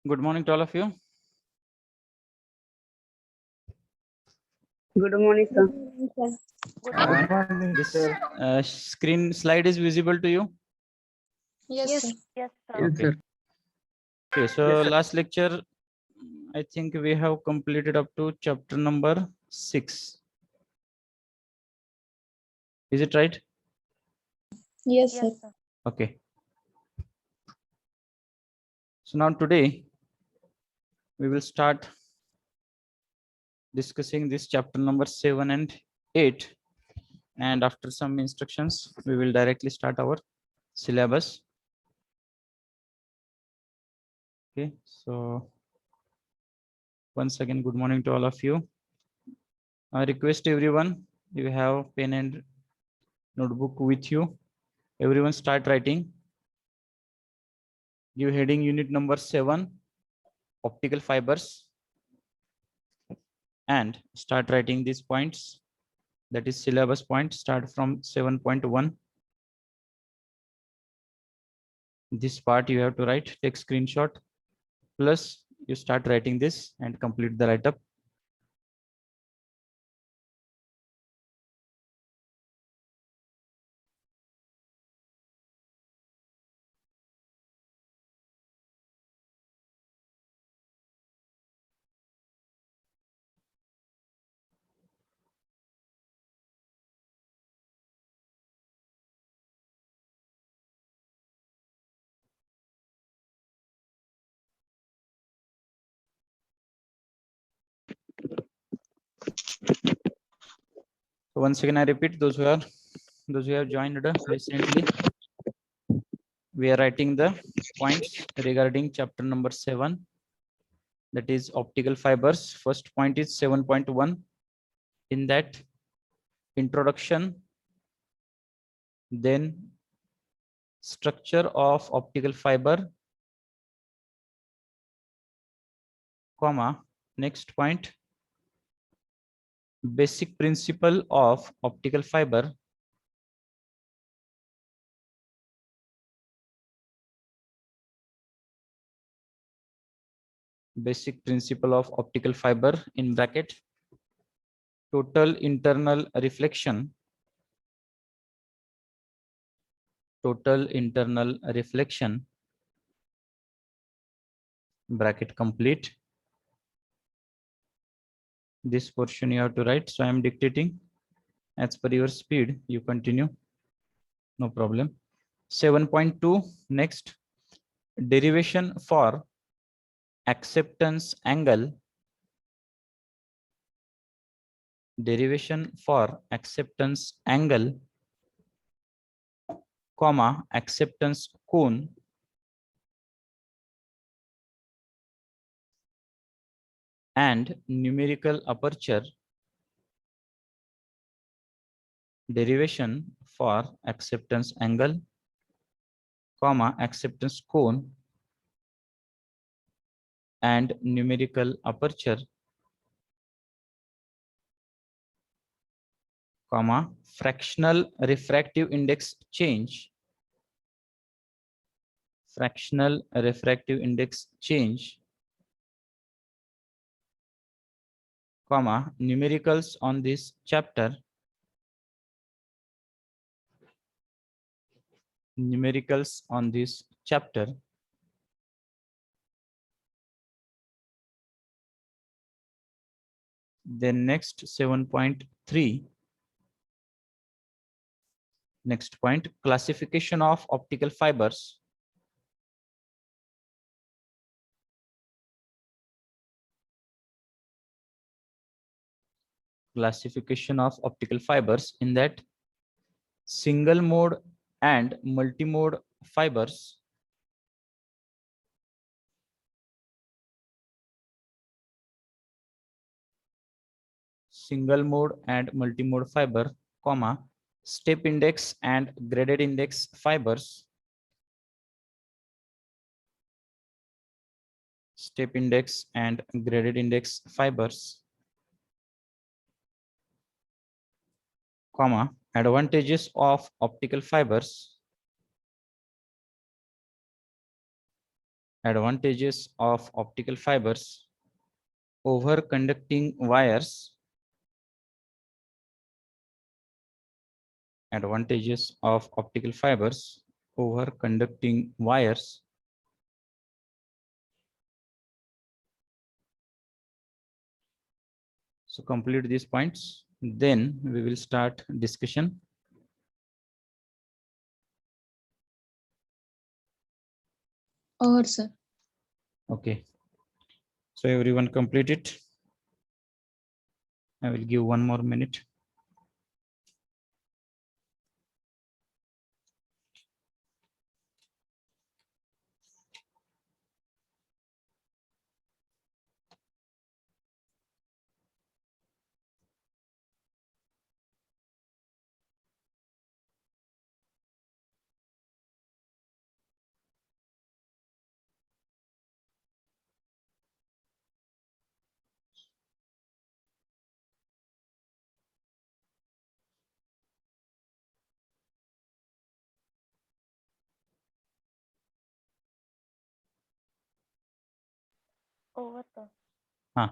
Good morning to all of you. Good morning, sir. This screen slide is visible to you. Yes, sir. Yes, Okay. Okay. So last lecture, I think we have completed up to chapter number 6. Is it right? Yes, sir. Okay. So now today we will start discussing this chapter number 7 and 8. And after some instructions, we will directly start our syllabus. Okay. So once again, good morning to all of you. I request everyone, you have pen and notebook with you. Everyone start writing. Give heading unit number 7, optical fibers, and start writing these points. That is syllabus point. Start from 7.1. This part you have to write. Take screenshot. Plus you start writing this and complete the write-up. So once again, I repeat, those who have joined recently, we are writing the points regarding chapter number 7, that is optical fibers. First point is 7.1. In that, introduction, then structure of optical fiber, comma, next point, basic principle of optical fiber, basic principle of optical fiber in bracket, total internal reflection, bracket complete. This portion you have to write, so I am dictating. As per your speed, you continue, no problem. 7.2, next, derivation for acceptance angle, comma, acceptance cone, and numerical aperture. Derivation for acceptance angle, comma, acceptance cone, and numerical aperture, comma, fractional refractive index change, comma, numericals on this chapter, Then next 7.3, next point, classification of optical fibers, in that single mode and multimode fibers, comma, step index and graded index fibers, comma, advantages of optical fibers, Advantages of optical fibers over conducting wires. Advantages of optical fibers over conducting wires. So complete these points, then we will start discussion. Over, sir. Okay. So everyone complete it. I will give 1 more minute. Over, sir. Huh.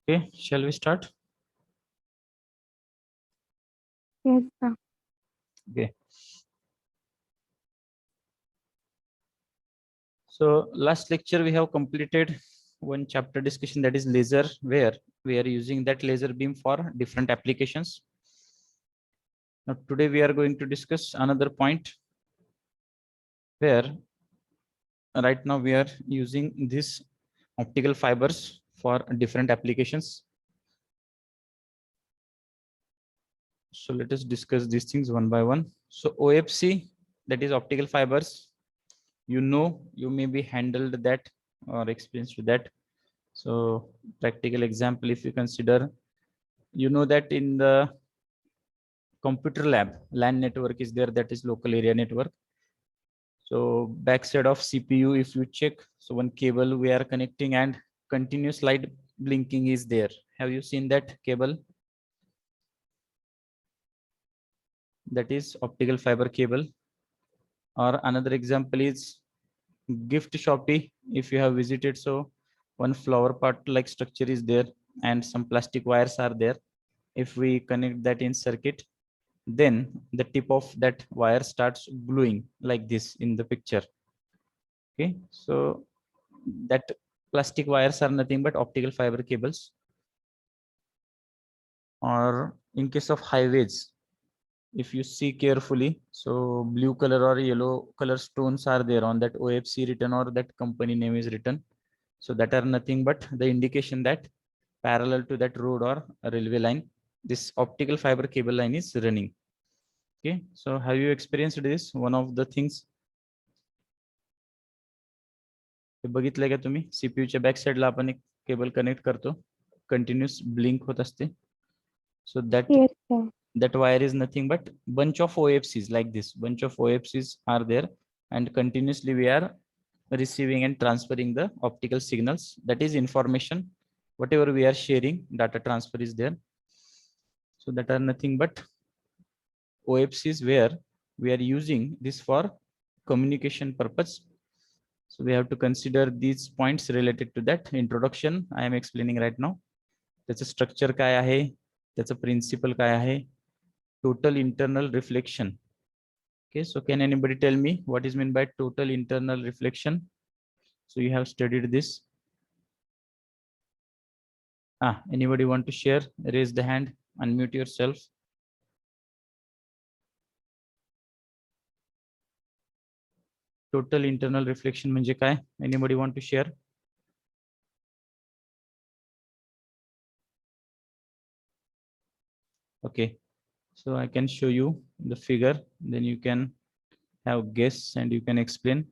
Okay, shall we start? Yes, sir. Okay. So last lecture we have completed one chapter discussion, that is laser, where we are using that laser beam for different applications. Now today we are going to discuss another point where right now we are using these optical fibers for different applications. So let us discuss these things one by one. So OFC, that is optical fibers, you may be handled that or experienced with that. So practical example, if you consider, that in the computer lab, LAN network is there, that is local area network. So backside of CPU, if you check, so one cable we are connecting and continuous light blinking is there. Have you seen that cable? That is optical fiber cable. Or another example is gift Shopee. If you have visited, so one flower pot like structure is there and some plastic wires are there. If we connect that in circuit, then the tip of that wire starts glowing like this in the picture. Okay, so that plastic wires are nothing but optical fiber cables. Or in case of highways, if you see carefully, so blue color or yellow color stones are there on that OFC written or that company name is written. So that are nothing but the indication that parallel to that road or a railway line, this optical fiber cable line is running. Okay, so have you experienced this? One of the things बघितलंय का तुम्ही, सीपीयूच्या back साइडला आपण एक cable connect करतो, continuous blink होत असते. So Yes, sir. that wire is nothing but bunch of OFCs like this. Bunch of OFCs are there and continuously we are receiving and transferring the optical signals. That is information. Whatever we are sharing, data transfer is there. So that are nothing but OFCs where we are using this for communication purpose. So we have to consider these points related to that introduction I am explaining right now. त्याचं structure काय आहे, त्याचं principal काय आहे, total internal reflection. Okay, so can anybody tell me what is meant by total internal reflection? So you have studied this. Anybody want to share? Raise the hand, unmute yourself. Total internal reflection म्हणजे काय? Anybody want to share? Okay, so I can show you the figure, then you can have guess and you can explain.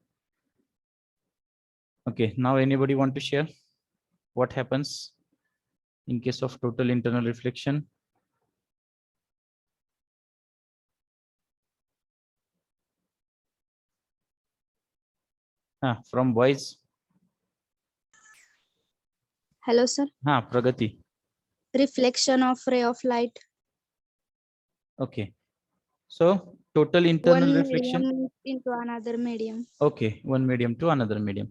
Okay, now anybody want to share what happens in case of total internal reflection? From boys. Hello, sir. Pragati. Reflection of ray of light. Okay, so total internal One reflection. medium into another medium. Okay, one medium to another medium.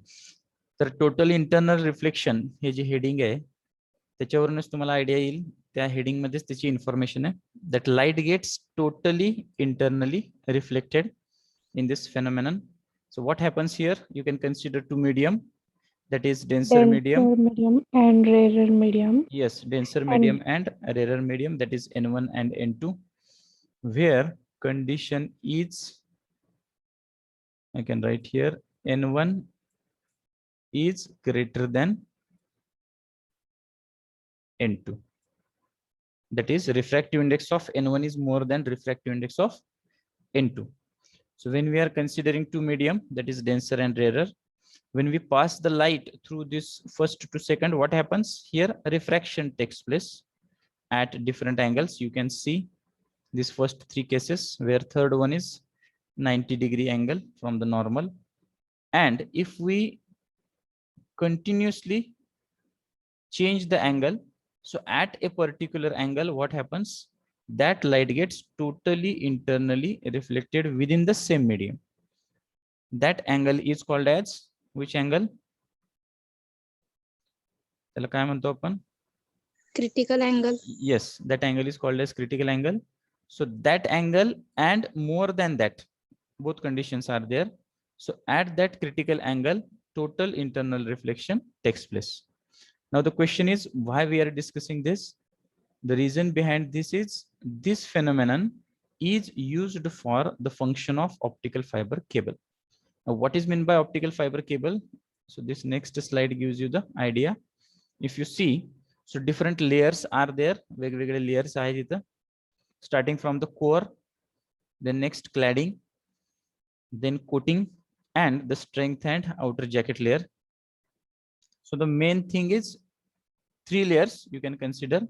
तर total internal reflection हे जे heading आहे त्याच्यावरूनच तुम्हाला idea येईल. त्या heading मध्येच त्याची information आहे. That light gets totally internally reflected in this phenomenon. So what happens here? You can consider two medium, that is denser medium. medium and rarer medium. Yes, denser medium and rarer medium, that is N1 and N2, where condition is, I can write here, N1 is greater than N2. That is refractive index of N1 is more than refractive index of N2. So when we are considering two medium, that is denser and rarer, when we pass the light through this first to second, what happens here? Refraction takes place at different angles. You can see these first three cases, where third one is 90-degree angle from the normal. And if we continuously change the angle, so at a particular angle, what happens? That light gets totally internally reflected within the same medium. That angle is called as which angle? त्याला काय म्हणतो आपण? Critical angle. Yes, that angle is called as critical angle. So that angle and more than that, both conditions are there. So at that critical angle, total internal reflection takes place. Now the question is, why we are discussing this? The reason behind this is this phenomenon is used for the function of optical fiber cable. Now what is meant by optical fiber cable? So this next slide gives you the idea. If you see, so different layers are there, वेगवेगळे layers आहेत इथं, starting from the core, then next cladding, then coating, and the strengthened outer jacket layer. So the main thing is three layers you can consider: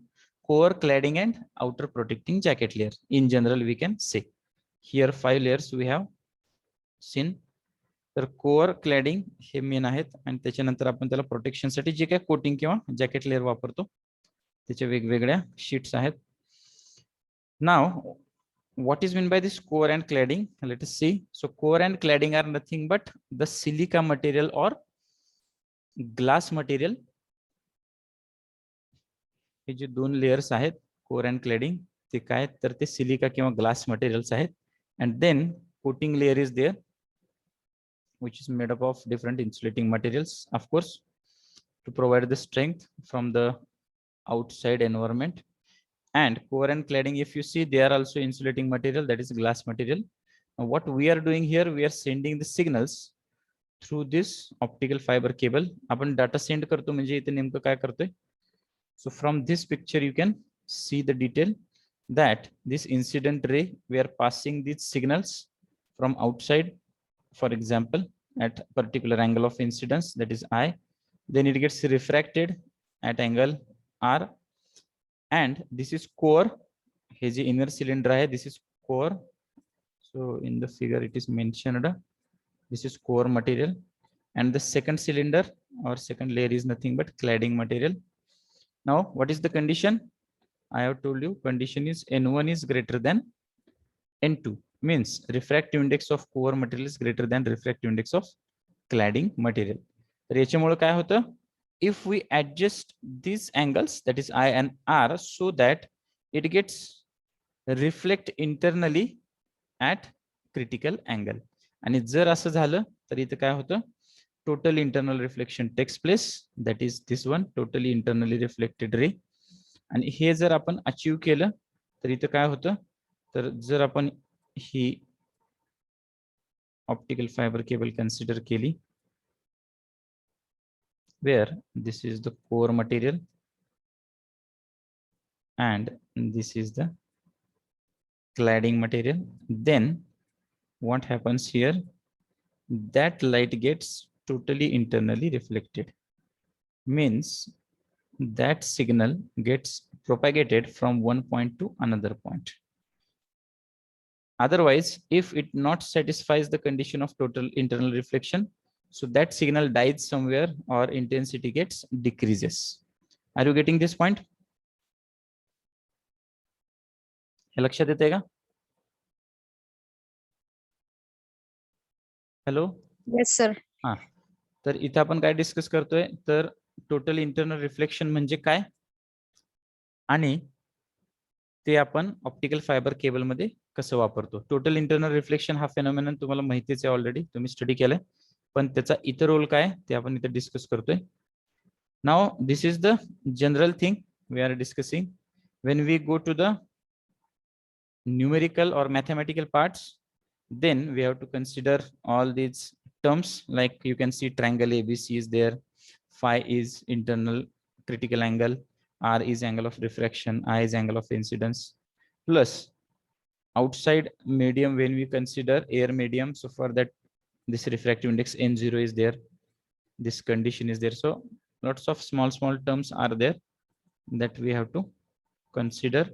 core, cladding, and outer protecting jacket layer. In general, we can say here 5 layers we have seen. तर core क्लॅडिंग हे main आहेत, आणि त्याच्यानंतर आपण त्याला protection साठी जे काय coating किंवा jacket layer वापरतो त्याच्या वेगवेगळ्या शीट्स आहेत. नाव what is meant by this core and cladding? Let us see. So core and cladding are nothing but the silica material or glass material. हे जे दोन लेयर्स आहेत कोर अँड क्लॅडिंग, ते काय तर ते सिलिका किंवा ग्लास मटेरियल्स आहेत. And then coating layer is there, which is made up of different insulating materials, of course, to provide the strength from the outside environment. And core and cladding, if you see, they are also insulating material, that is glass material. Now what we are doing here, we are sending the signals through this optical fiber cable. आपण data send करतो म्हणजे इथे नेमकं काय करतोय? So from this picture you can see the detail that this incident ray, we are passing these signals from outside, for example at particular angle of incidence, that is I, then it gets refracted at angle R, and this is core. Hey J inner cylinder आहे, this is core. So in the figure it is mentioned, this is core material, and the second cylinder or second layer is nothing but cladding material. Now what is the condition? I have told you condition is N1 is greater than N2, means refractive index of core material is greater than refractive index of cladding material. तर याच्यामुळे काय होतं? If we adjust these angles, that is I and R, so that it gets reflect internally at critical angle. आणि जर असं झालं तर इथं काय होतं? total internal reflection takes place, that is this one, totally internally reflected ray. आणि हे जर आपण अचीव केलं तर इथं काय होतं, तर जर आपण ही ऑप्टिकल फायबर केबल कन्सिडर केली, where this is the core material and this is the cladding material, then what happens here, that light gets totally internally reflected, means that signal gets propagated from one point to another point. Otherwise, if it not satisfies the condition of total internal reflection, so that signal dies somewhere or intensity gets decreases. Are you getting this point? हे लक्षात येते का? Hello. Yes, sir. हा, तर इथे आपण काय discuss करतोय, तर टोटल इंटरनल रिफ्लेक्शन म्हणजे काय आणि ते आपण ऑप्टिकल फायबर केबल मध्ये कसं वापरतो. टोटल इंटरनल रिफ्लेक्शन हा फेनोमेनन तुम्हाला माहितीच आहे, ऑलरेडी तुम्ही स्टडी केलाय, पण त्याचा इतर रोल काय ते आपण इथे डिस्कस करतोय. Now this is the general thing we are discussing. When we go to the numerical or mathematical parts, then we have to consider all these terms, like you can see triangle ABC is there, phi is internal critical angle, R is angle of refraction, I is angle of incidence, plus outside medium when we consider air medium, so for that this refractive index n0 is there, this condition is there. So lots of small terms are there that we have to consider.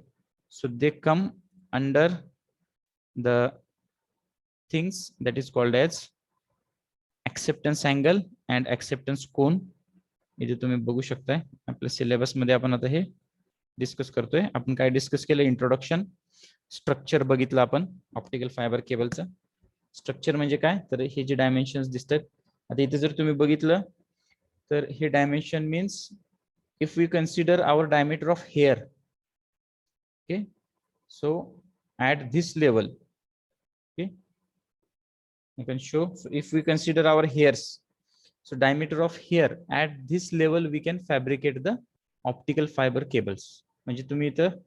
So they come under the things that is called as acceptance angle and acceptance cone. इथे तुम्ही बघू शकताय आपल्या syllabus मध्ये आपण आता हे discuss करतोय. आपण काय डिस्कस केलं, इंट्रोडक्शन, स्ट्रक्चर बघितलं आपण ऑप्टिकल फायबर केबलचं. स्ट्रक्चर म्हणजे काय, तर हे जे डायमेन्शन्स दिसतात, आता इथे जर तुम्ही बघितलं तर हे dimension means if we consider our diameter of hair, okay, so at this level, okay, I can show. So if we consider our hairs, so diameter of hair at this level we can fabricate the optical fiber cables. म्हणजे तुम्ही इथं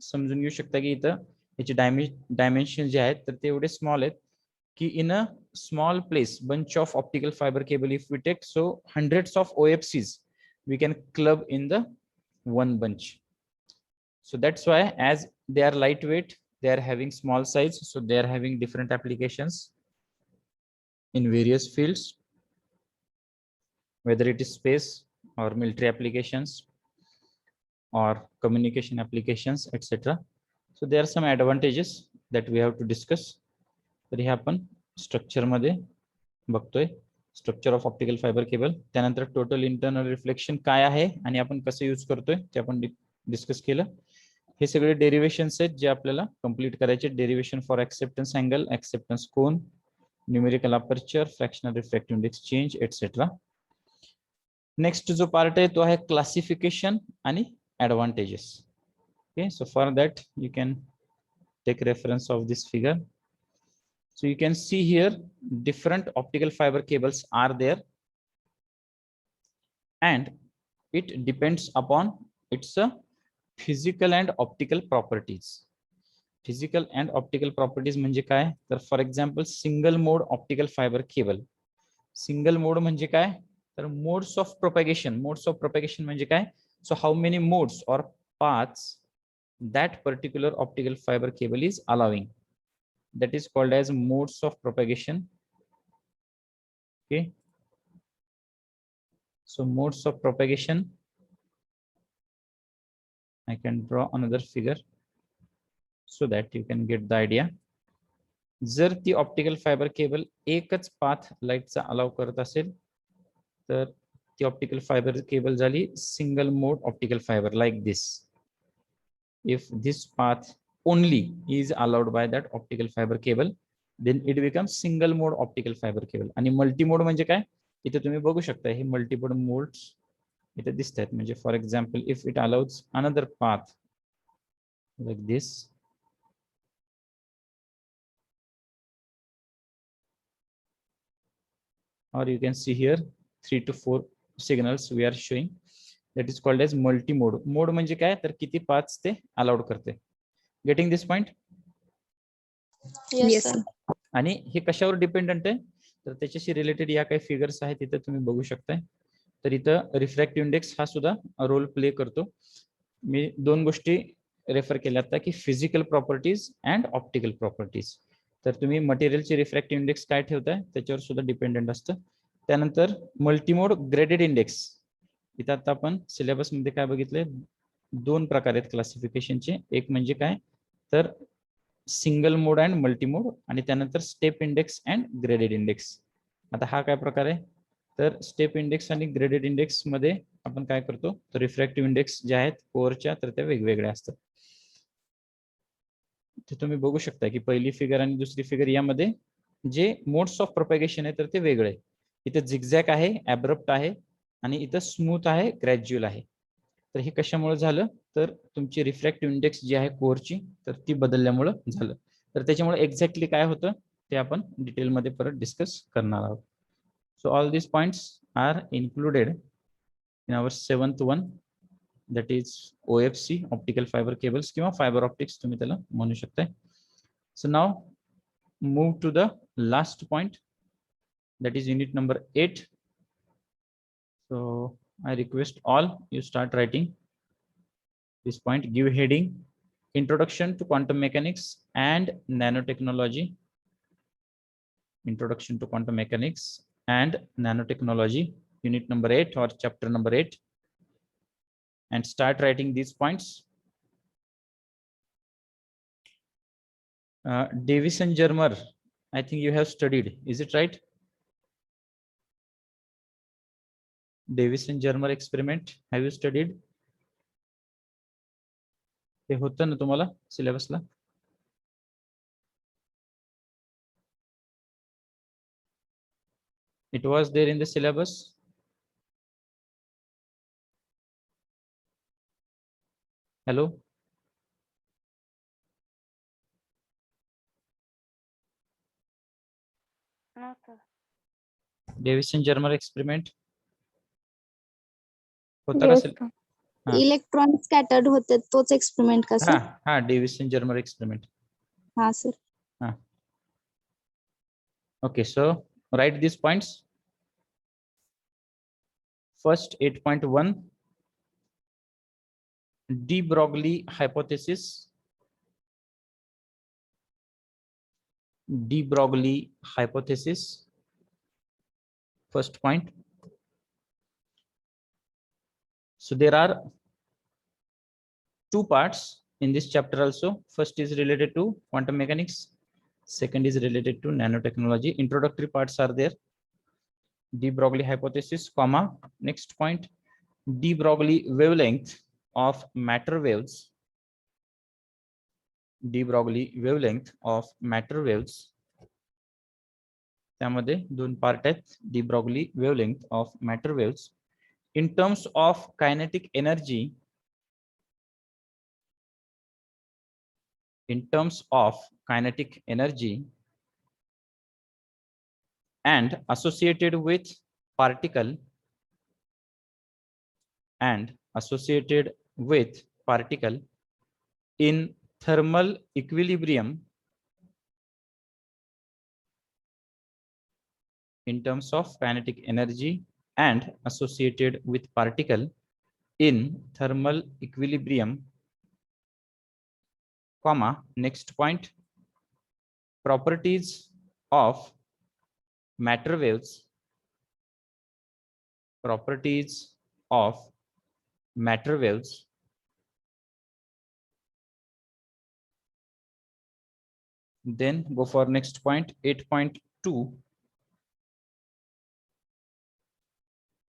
समजून घेऊ शकता की इथं याचे dimension जे आहेत तर ते एवढे स्मॉल आहेत की in a small place bunch of optical fiber cable if we take, so hundreds of OFCs we can club in the one bunch. So that's why as they are lightweight, they are having small size, so they are having different applications in various fields, whether it is space or military applications or communication applications, etc. So there are some advantages that we have to discuss. तर हे आपण structure मध्ये बघतोय, structure of optical fibre cable. त्यानंतर total internal reflection काय आहे आणि आपण कसं यूज करतोय ते आपण डिस्कस केलं. हे सगळे डेरिवेशन्स आहेत जे आपल्याला कंप्लीट करायचे. Derivation for acceptance angle, acceptance कोन, numerical aperture, fractional refractive index change, etcetera. Next जो पार्ट आहे तो आहे क्लासिफिकेशन आणि advantages. Okay, so for that you can take reference of this figure. So you can see here different optical fiber cables are there and it depends upon its physical and optical properties. Physical and optical properties म्हणजे काय, तर for example single mode optical fibre cable. Single mode म्हणजे काय, तर modes of propagation. Modes of propagation म्हणजे काय, so how many modes or paths that particular optical fiber cable is allowing, that is called as modes of propagation. Okay, so modes of propagation, I can draw another figure so that you can get the idea. जर ती optical fibre cable एकच path लाईटचा allow करत असेल तर ती optical fibre cable झाली single mode optical fibre, like this. If this path only is allowed by that optical fiber cable, then it becomes single mode optical fiber cable. आणि multi mode म्हणजे काय, इथे तुम्ही बघू शकता हे मल्टिपल मोड्स इथे दिसत आहेत. म्हणजे for example if it allows another path like this, or you can see here 3 to 4 signals we are showing. That is called as multi-mode. Mode म्हणजे काय, तर किती पाथ्स ते अलाउड करते. Getting this point. Yes, sir. आणि हे कशावर dependent आहे, तर त्याच्याशी रिलेटेड या काही फिगर्स आहेत इथं तुम्ही बघू शकताय. तर इथं रिफ्रॅक्टिव्ह इंडेक्स हा सुद्धा रोल प्ले करतो. मी दोन गोष्टी रेफर केल्या आता की physical properties and optical properties. तर तुम्ही मटेरियलचे रिफ्रॅक्टिव्ह इंडेक्स काय ठेवताय त्याच्यावर सुद्धा डिपेंडंट असतं. त्यानंतर मल्टीमोड ग्रेडेड इंडेक्स. इथं आता आपण सिलेबस मध्ये काय बघितलंय, दोन प्रकार आहेत क्लासिफिकेशनचे. एक म्हणजे काय, तर सिंगल मोड अँड मल्टीमोड, आणि त्यानंतर step index and graded index. आता हा काय प्रकार आहे, तर स्टेप इंडेक्स आणि ग्रेडेड इंडेक्स मध्ये आपण काय करतो, तर रिफ्रॅक्टिव्ह इंडेक्स जे आहेत कोअरच्या, तर त्या वेगवेगळ्या असतात. ते तुम्ही बघू शकता की पहिली फिगर आणि दुसरी फिगर यामध्ये जे मोड्स ऑफ प्रोपॅगेशन आहे तर ते वेगळे आहे. इथं झिगझॅग आहे, ॲब्रप्ट आहे, आणि इथं स्मूथ आहे, ग्रॅज्युअल आहे. तर हे कशामुळे झालं, तर तुमची रिफ्रॅक्टिव्ह इंडेक्स जी आहे कोअरची, तर ती बदलल्यामुळे झालं. तर त्याच्यामुळे एक्झॅक्टली काय होतं ते आपण डिटेलमध्ये परत डिस्कस करणार आहोत. So all these points are included in our 7th one, that is OFC, optical fiber cables किंवा fiber optics तुम्ही त्याला म्हणू शकताय. So now move to the last point, that is unit number 8. So I request all you start writing this point. Give heading Introduction to Quantum Mechanics and Nanotechnology. Introduction to Quantum Mechanics and Nanotechnology, unit number 8 or chapter number 8, and start writing these points. Davis and Germer, I think you have studied, is it right? Davis and Germer experiment, have you studied? ते होतं ना तुम्हाला सिलेबसला? It was there in the syllabus. Hello? No, sir. Davis and Germer experiment होता का Yes, सिल? sir. हाँ. Electron scattered होते तोच एक्सपेरिमेंट का हाँ सर? हाँ Davis and Germer experiment. हा सर. हाँ. Okay, so write these points. First 8.1, de Broglie hypothesis. De Broglie hypothesis, first point. So there are two parts in this chapter also. First is related to quantum mechanics, second is related to nanotechnology. Introductory parts are there. De Broglie hypothesis, comma, next point, de Broglie wavelength of matter waves. De Broglie wavelength of matter waves. त्यामध्ये दोन part आहेत. de Broglie wavelength of matter waves in terms of kinetic energy, in terms of kinetic energy and associated with particle, and associated with particle in thermal equilibrium, in terms of kinetic energy and associated with particle in thermal equilibrium, comma, next point, properties of matter waves, properties of matter waves, then go for next point 8.2,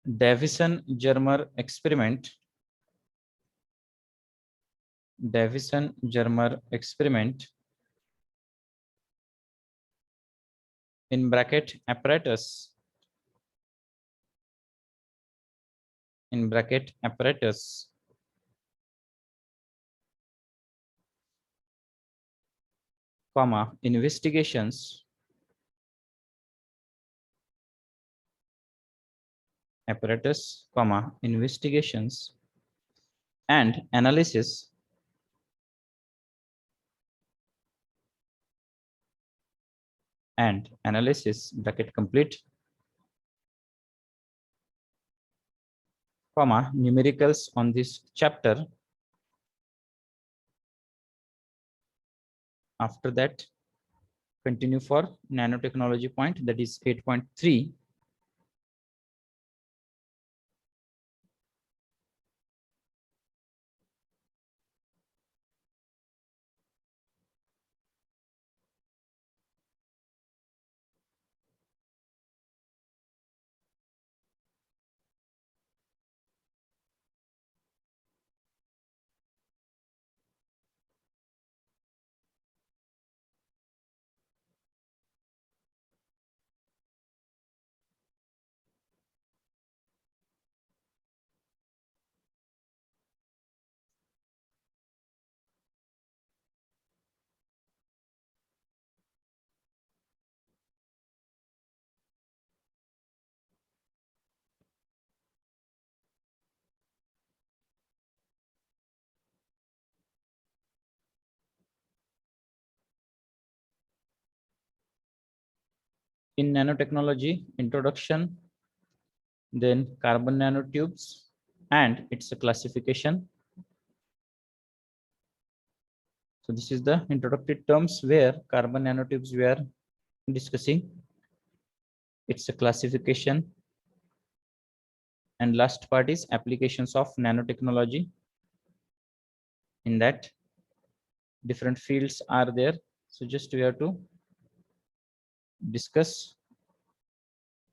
Davison-Germer experiment. Davison-Germer experiment in bracket apparatus, in bracket apparatus, comma, investigations apparatus, comma, investigations and analysis bracket complete, comma, numericals on this chapter. After that, continue for nanotechnology point, that is 8.3. In nanotechnology, introduction, then carbon nanotubes and its classification. So this is the introductory terms where carbon nanotubes we are discussing. It's a classification. And last part is applications of nanotechnology. In that, different fields are there. So just we have to discuss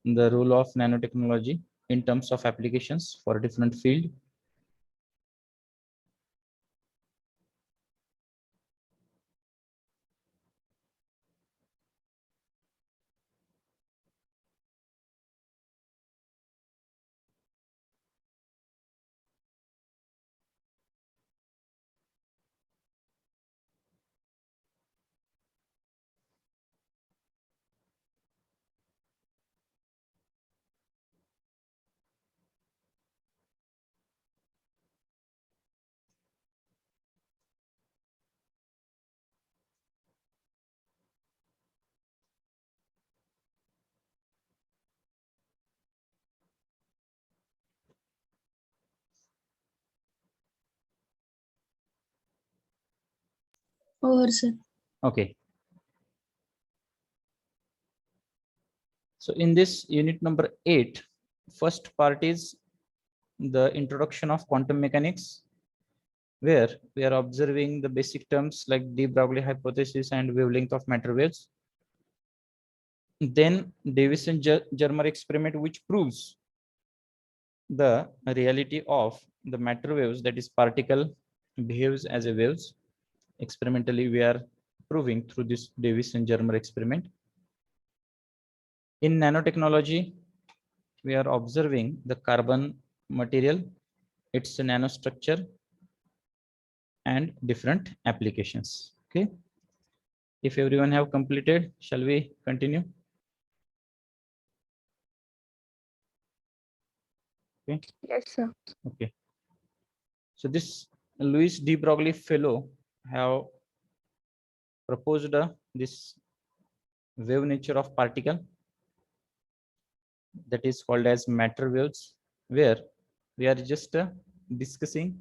the role of nanotechnology in terms of applications for a different field. Over, sir. Okay. So in this unit number 8, first part is the introduction of quantum mechanics, where we are observing the basic terms like de Broglie hypothesis and wavelength of matter waves. Then Davison-Germer experiment, which proves the reality of the matter waves, that is particle behaves as a waves. Experimentally, we are proving through this Davison-Germer experiment. In nanotechnology, we are observing the carbon material, its nanostructure and different applications. Okay. If everyone have completed, shall we continue? Okay. Yes, sir. Okay. So this Louis de Broglie fellow have proposed this wave nature of particle, that is called as matter waves, where we are just discussing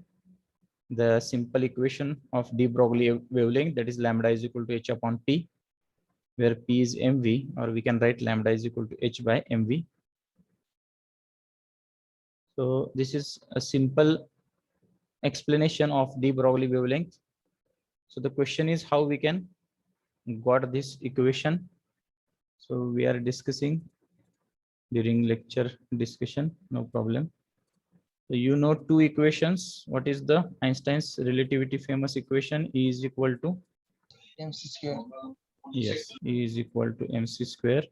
the simple equation of de Broglie wavelength, that is lambda is equal to h upon p, where p is mv, or we can write lambda is equal to h by mv. So this is a simple explanation of de Broglie wavelength. So the question is how we can got this equation. So we are discussing during lecture discussion, no problem. So you know two equations. What is the Einstein's relativity famous equation? E is equal to MC square. yes, E is equal to mc square,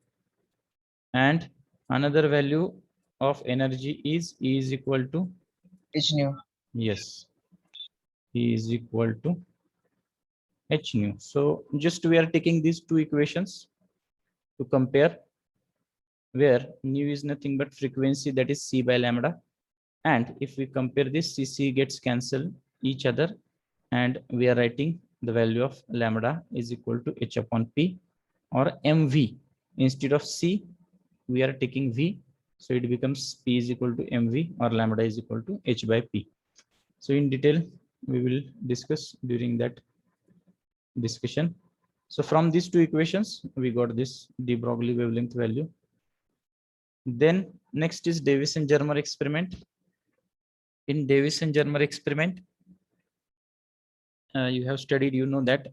and another value of energy is E is equal to H nu. yes, E is equal to h nu. So just we are taking these two equations to compare. where nu is nothing but frequency, that is c by lambda. And if we compare this, c gets cancelled each other, and we are writing the value of lambda is equal to h upon p or mv. Instead of c, we are taking v, so it becomes p is equal to mv or lambda is equal to h by p. So in detail, we will discuss during that discussion. So from these two equations, we got this de Broglie wavelength value. Then next is Davis and Germer experiment. In Davis and Germer experiment, you have studied, you know that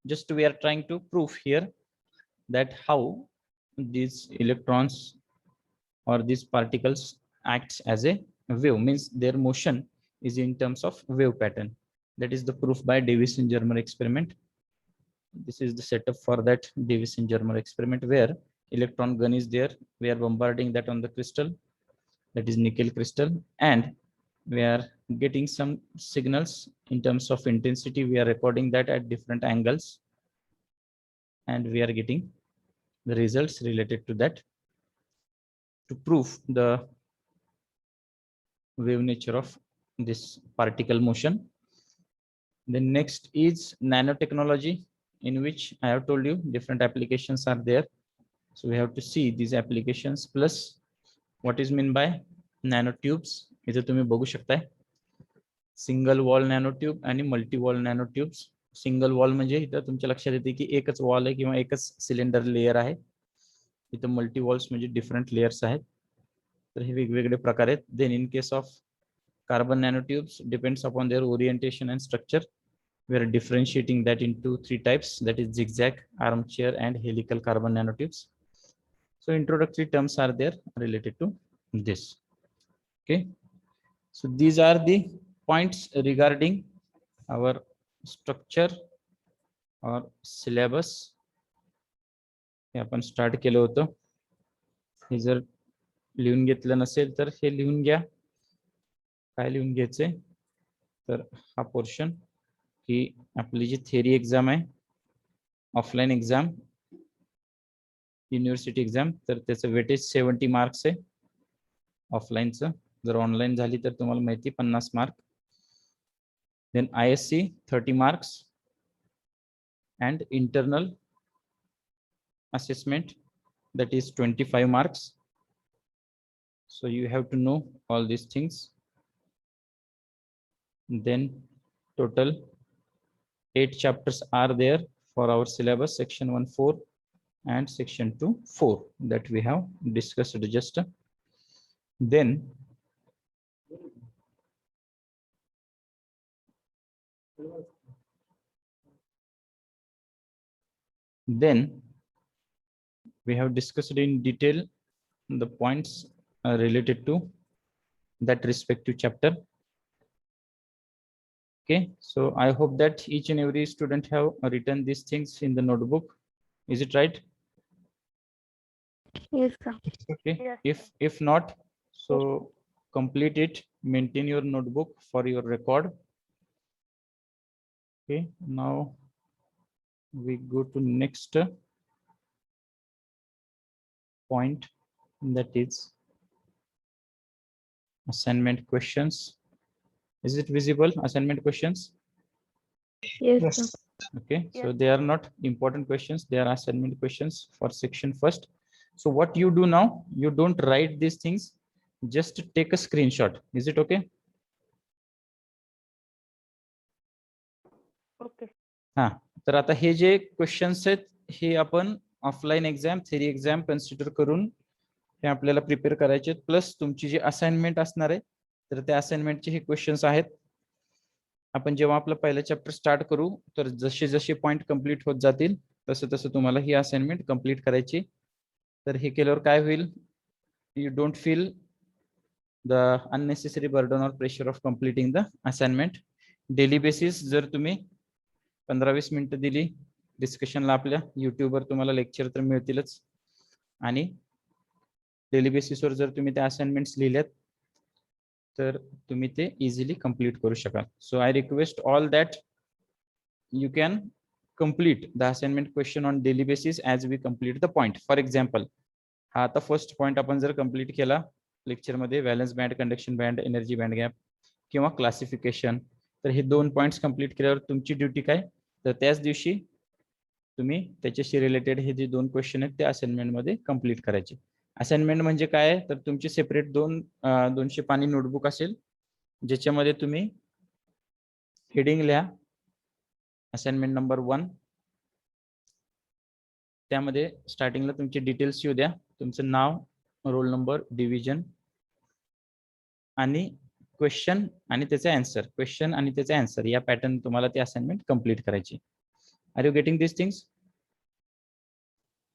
just we are trying to prove here that how these electrons or these particles acts as a wave, means their motion is in terms of wave pattern. That is the proof by Davis and Germer experiment. This is the setup for that Davis and Germer experiment, where electron gun is there. We are bombarding that on the crystal, that is nickel crystal, and we are getting some signals in terms of intensity. We are recording that at different angles, and we are getting the results related to that to prove the wave nature of this particle motion. The next is nanotechnology, in which I have told you different applications are there. So we have to see these applications plus what is meant by nanotubes. इथे तुम्ही बघू शकताय single wall nanotube आणि multi wall नॅनोट्यूब्स. Single wall म्हणजे इथं तुमच्या लक्षात येते की एकच वॉल आहे किंवा एकच सिलेंडर लेयर आहे. इथं मल्टी वॉल्स म्हणजे डिफरंट लेयर्स आहेत. तर हे वेगवेगळे प्रकार आहेत. Then in case of carbon nanotubes, depends upon their orientation and structure. We are differentiating that into 3 types, that is zigzag, armchair, and helical carbon nanotubes. So introductory terms are there related to this. Okay, so these are the points regarding our structure or syllabus. हे आपण start केलं होतं. हे जर लिहून घेतलं नसेल तर हे लिहून घ्या. काय लिहून घ्यायचंय तर हा पोर्शन ही आपली जी थिअरी एक्झाम आहे, ऑफलाईन एक्झाम, युनिव्हर्सिटी एक्झाम, तर त्याचं वेटेज 70 मार्क्स आहे ऑफलाईनचं. जर ऑनलाईन झाली तर तुम्हाला माहिती 50 mark. Then ISC 30 marks and internal assessment, that is 25 marks. So you have to know all these things. Then total 8 chapters are there for our syllabus, section 1 4 and section 2 4, that we have discussed just. Then we have discussed in detail the points related to that respective chapter. Okay, so I hope that each and every student have written these things in the notebook. Is it right? Yes, sir. Okay, Yes. if not, so complete it, maintain your notebook for your record. Okay, now we go to next point, that is assignment questions. Is it visible, assignment questions? Yes, Yes. sir. Okay, so they are not important questions, they are assignment questions for section first. So what you do now, you don't write these things, just take a screenshot. Is it okay? Okay. हा, तर आता हे जे questions आहेत हे आपण offline exam, theory exam consider करून हे आपल्याला prepare करायचे आहेत. Plus तुमची जी असाइनमेंट असणार आहे तर त्या असाइनमेंटचे हे क्वेश्चन्स आहेत. आपण जेव्हा आपलं पहिलं चॅप्टर स्टार्ट करू तर जसे जसे पॉइंट कंप्लीट होत जातील तसं तसं तुम्हाला ही असाइनमेंट कंप्लीट करायची. तर हे केल्यावर काय होईल, you don't feel the unnecessary burden or pressure of completing the assignment. Daily basis जर तुम्ही 15-20 मिनिटं दिली डिस्कशनला, आपल्या युट्यूबवर तुम्हाला लेक्चर तर मिळतीलच, आणि डेली बेसिसवर जर तुम्ही त्या असाइनमेंट्स लिहिल्यात तर तुम्ही ते इझिली कंप्लीट करू शकाल. So I request all that you can complete the assignment question on daily basis as we complete the point. For example, हा आता फर्स्ट पॉइंट आपण जर कंप्लीट केला लेक्चरमध्ये, valence band, conduction band, energy band gap किंवा classification, तर हे 2 points complete केल्यावर तुमची ड्युटी काय, तर त्याच दिवशी तुम्ही त्याच्याशी रिलेटेड हे जे 2 क्वेश्चन आहेत ते असाइनमेंटमध्ये कंप्लीट करायचे. असाइनमेंट म्हणजे काय आहे, तर तुमची सेपरेट 200 पानी नोटबुक असेल, ज्याच्यामध्ये तुम्ही हेडिंग लिहा असाइनमेंट नंबर 1. त्यामध्ये स्टार्टिंगला तुमचे डिटेल्स येऊ द्या, तुमचं नाव, रोल नंबर, डिव्हिजन आणि क्वेश्चन आणि त्याचा आन्सर, क्वेश्चन आणि त्याचा आन्सर या पॅटर्न तुम्हाला ते असाइनमेंट कंप्लीट करायची. Are you getting this things?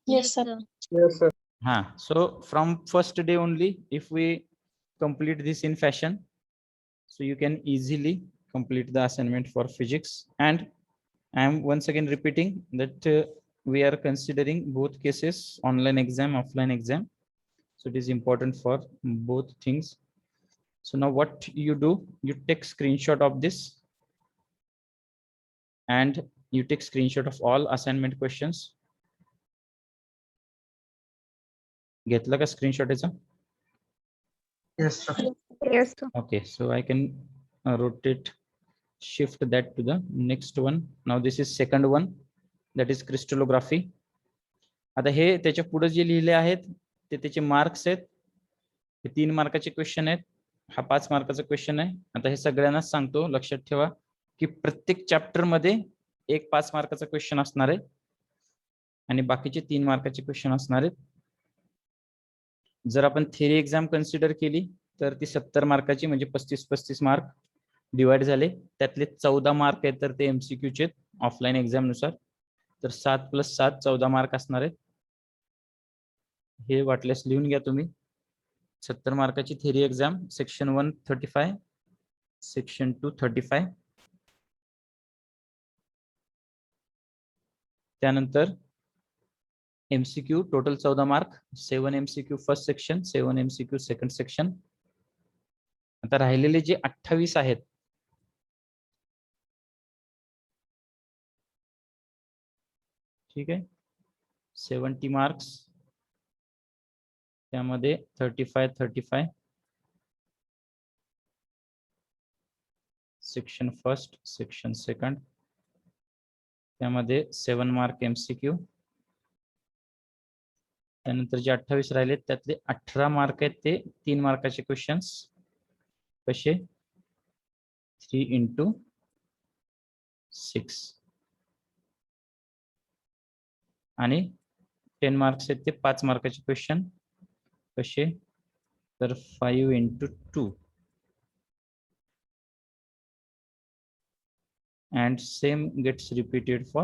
Yes, sir. Yes, sir. So from first day only, if we complete this in fashion, so you can easily complete the assignment for physics. And I am once again repeating that we are considering both cases, online exam, offline exam. So it is important for both things. So now what you do, you take screenshot of this and you take screenshot of all assignment questions. घेतला का screenshot याचा? Yes, sir. Yes, sir. Okay, so I can rotate, shift that to the next one. Now this is second one, that is crystallography. आता हे त्याच्या पुढे जे लिहिले आहेत ते त्याचे मार्क्स आहेत. हे 3 मार्काचे क्वेश्चन आहेत, हा 5 मार्काचा क्वेश्चन आहे. आता हे सगळ्यांना सांगतो, लक्षात ठेवा की प्रत्येक चॅप्टर मध्ये एक 5 मार्काचा क्वेश्चन असणार आहे आणि बाकीचे 3 मार्काचे क्वेश्चन असणार आहेत. जर आपण थिअरी एक्झाम कन्सिडर केली तर ती 70 मार्काची, म्हणजे 35 मार्क डिवाइड झाले. त्यातले 14 मार्क आहेत तर ते एमसीक्यूचे आहेत ऑफलाईन एक्झाम नुसार. तर 7 + 7 14 मार्क असणार आहेत. हे वाटल्यास लिहून घ्या तुम्ही. 70 मार्काची थिअरी एक्झाम, सेक्शन 1 35, सेक्शन 2 35. त्यानंतर MCQ total 14 mark, 7 MCQ first section, 7 MCQ second section. आता राहिलेले जे 28 आहेत, ठीक आहे, 70 मार्क्स, त्यामध्ये 35 सेक्शन फर्स्ट, सेक्शन सेकंड, त्यामध्ये 7 मार्क एमसीक्यू. त्यानंतर जे 28 राहिले त्यातले 18 मार्क आहेत ते 3 मार्काचे क्वेश्चन्स. कसे? 3 × 6. आणि 10 मार्क्स आहेत ते 5 मार्काचे क्वेश्चन. कसे? तर 5 × 2. And same gets repeated for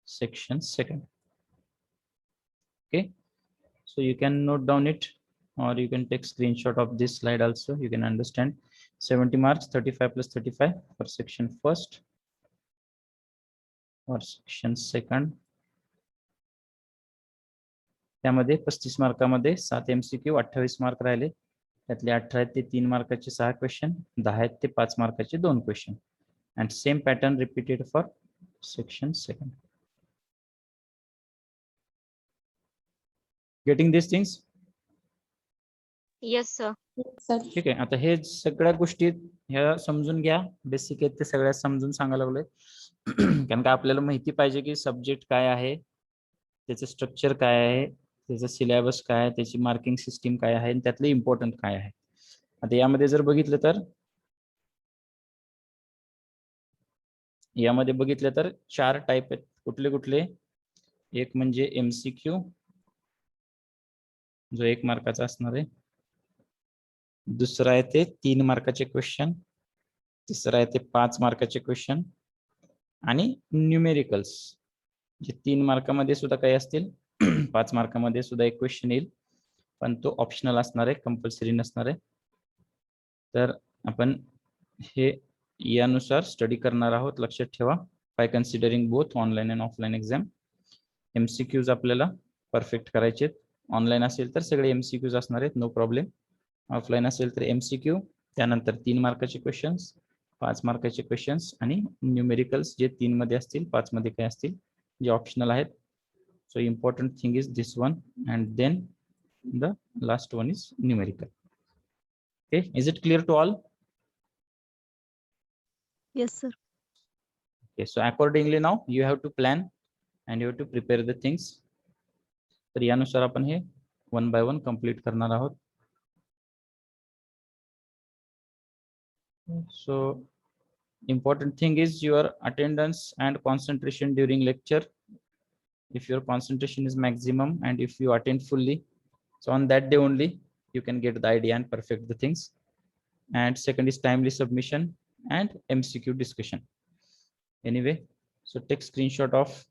section second. Okay, so you can note down it or you can take screenshot of this slide also. You can understand 70 marks, 35 + 35 for section first or section second. त्यामध्ये 35 मार्कामध्ये 7 MCQ, 28 mark राहिले. त्यातले 18 आहेत ते 3 मार्काचे 6 question, 10 आहेत ते 5 मार्काचे 2 question. And same pattern repeated for section second. Getting these things? Yes, sir. Sir. ठीक आहे. आता हे सगळ्या गोष्टी ह्या समजून घ्या, बेसिक आहेत ते सगळ्या समजून सांगायला लागलोय. कारण का आपल्याला माहिती पाहिजे की सब्जेक्ट काय आहे, त्याचं स्ट्रक्चर काय आहे, त्याचं सिलेबस काय आहे, त्याची मार्किंग सिस्टीम काय आहे आणि त्यातले इम्पॉर्टंट काय आहे. आता यामध्ये जर बघितलं तर 4 टाईप आहेत. कुठले कुठले? एक म्हणजे एमसीक्यू, जो 1 मार्काचा असणार आहे. दुसरा आहे ते 3 मार्काचे क्वेश्चन. तिसरा आहे ते 5 मार्काचे क्वेश्चन. आणि न्यूमेरिकल्स, जे 3 मार्कामध्ये सुद्धा काही असतील, 5 मार्कामध्ये सुद्धा एक क्वेश्चन येईल, पण तो ऑप्शनल असणार आहे, कंपल्सरी नसणार आहे. तर आपण हे यानुसार स्टडी करणार आहोत, लक्षात ठेवा. By considering both online and offline exam. MCQs आपल्याला परफेक्ट करायचे आहेत. ऑनलाईन असेल तर सगळे एमसीक्यूज असणार आहेत, नो प्रॉब्लेम. ऑफलाईन असेल तर एमसीक्यू, त्यानंतर 3 मार्काचे क्वेश्चन्स 5 मार्काचे क्वेश्चन्स आणि न्यूमेरिकल्स जे 3 मध्ये असतील, 5 मध्ये काय असतील जे ऑप्शनल आहेत. So important thing is this one and then the last one is numerical. Okay, is it clear to all? Yes, sir. Okay, so accordingly now you have to plan and you have to prepare the things. तर यानुसार आपण हे one by one complete करणार आहोत. So important thing is your attendance and concentration during lecture. If your concentration is maximum and if you attend fully, so on that day only you can get the idea and perfect the things. And second is timely submission and MCQ discussion. Anyway, so take screenshot of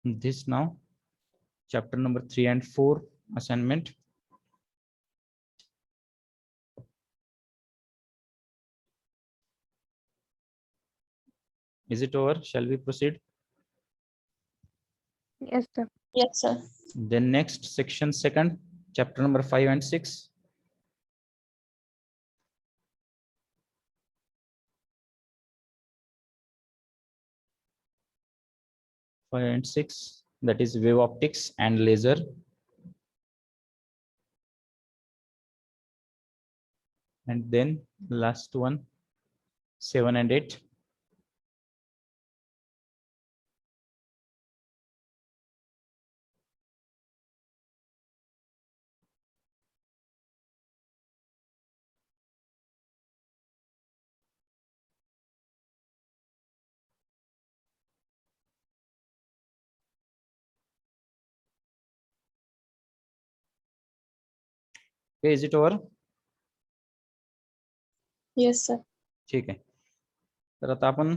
this now. Chapter number 3 and 4 assignment. Is it over? Shall we proceed? Yes, sir. Yes, sir. Then next section second, chapter number 5 and 6. Five and 6, that is wave optics and laser. And then last one, 7 and 8. Okay, is it over? Yes, sir. ठीक आहे. तर आता आपण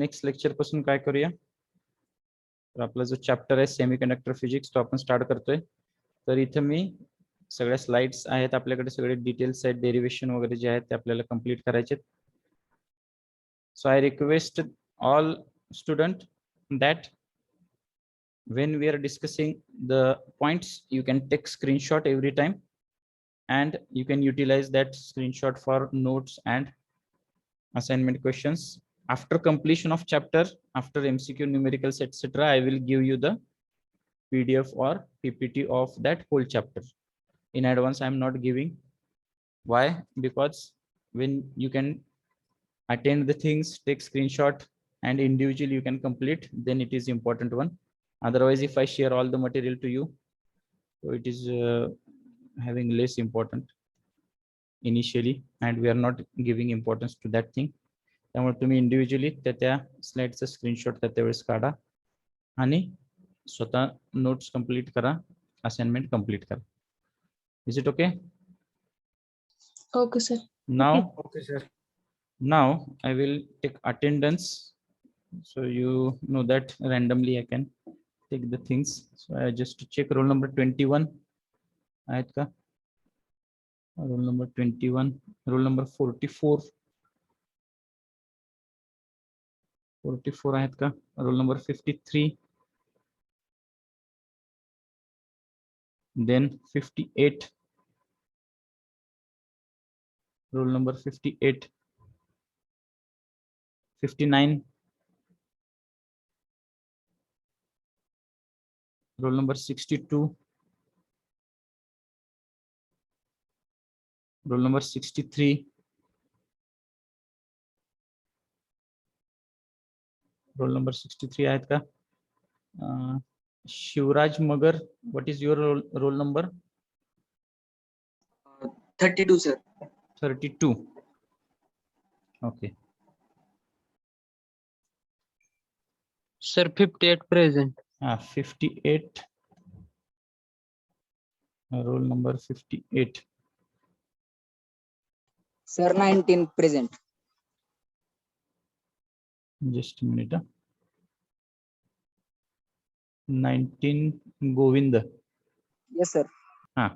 next lecture पासून काय करूया, तर आपला जो चॅप्टर आहे सेमीकंडक्टर फिजिक्स तो आपण स्टार्ट करतोय. तर इथं मी सगळ्या स्लाइड्स आहेत आपल्याकडे, सगळे डिटेल्स आहेत, डेरिवेशन वगैरे जे आहेत ते आपल्याला कंप्लीट करायचे. So I request all student that when we are discussing the points you can take screenshot every time and you can utilize that screenshot for notes and assignment questions. After completion of chapter, after MCQ, numericals, etc., I will give you the PDF or PPT of that whole chapter. In advance I am not giving. Why? Because when you can attend the things, take screenshot and individually you can complete, then it is important one. Otherwise if I share all the material to you, so it is having less important initially and we are not giving importance to that thing. त्यामुळे तुम्ही individually त्या स्लाइडचा screenshot त्यावेळेस काढा आणि स्वतः notes complete करा, assignment complete करा. Is it okay? Okay, sir. Okay, sir. Now I will take attendance, so you know that randomly I can take the things. So I just check roll number 21 आहेत का, roll number 21, roll number 44 आहेत का, roll number 53, then 58, roll number 58, 59, roll number 62, roll number 63, roll number 63 आहेत का, शिवराज मगर, what is your roll number? 32, sir. 32. Okay. Sir, 58 present. 58, roll number 58. Sir, 19 present. Just a minute. 19 Govinda. Yes, sir.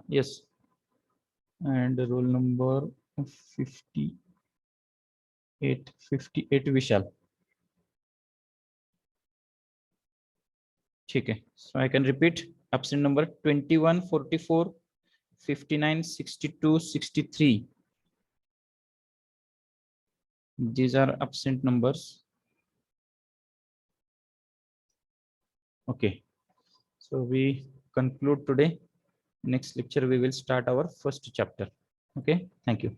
Yes. And roll number 58 Vishal. ठीक है. So I can repeat absent number 21, 44, 59, 62, 63. These are absent numbers. Okay. So we conclude today. Next lecture, we will start our first chapter. Okay. Thank you.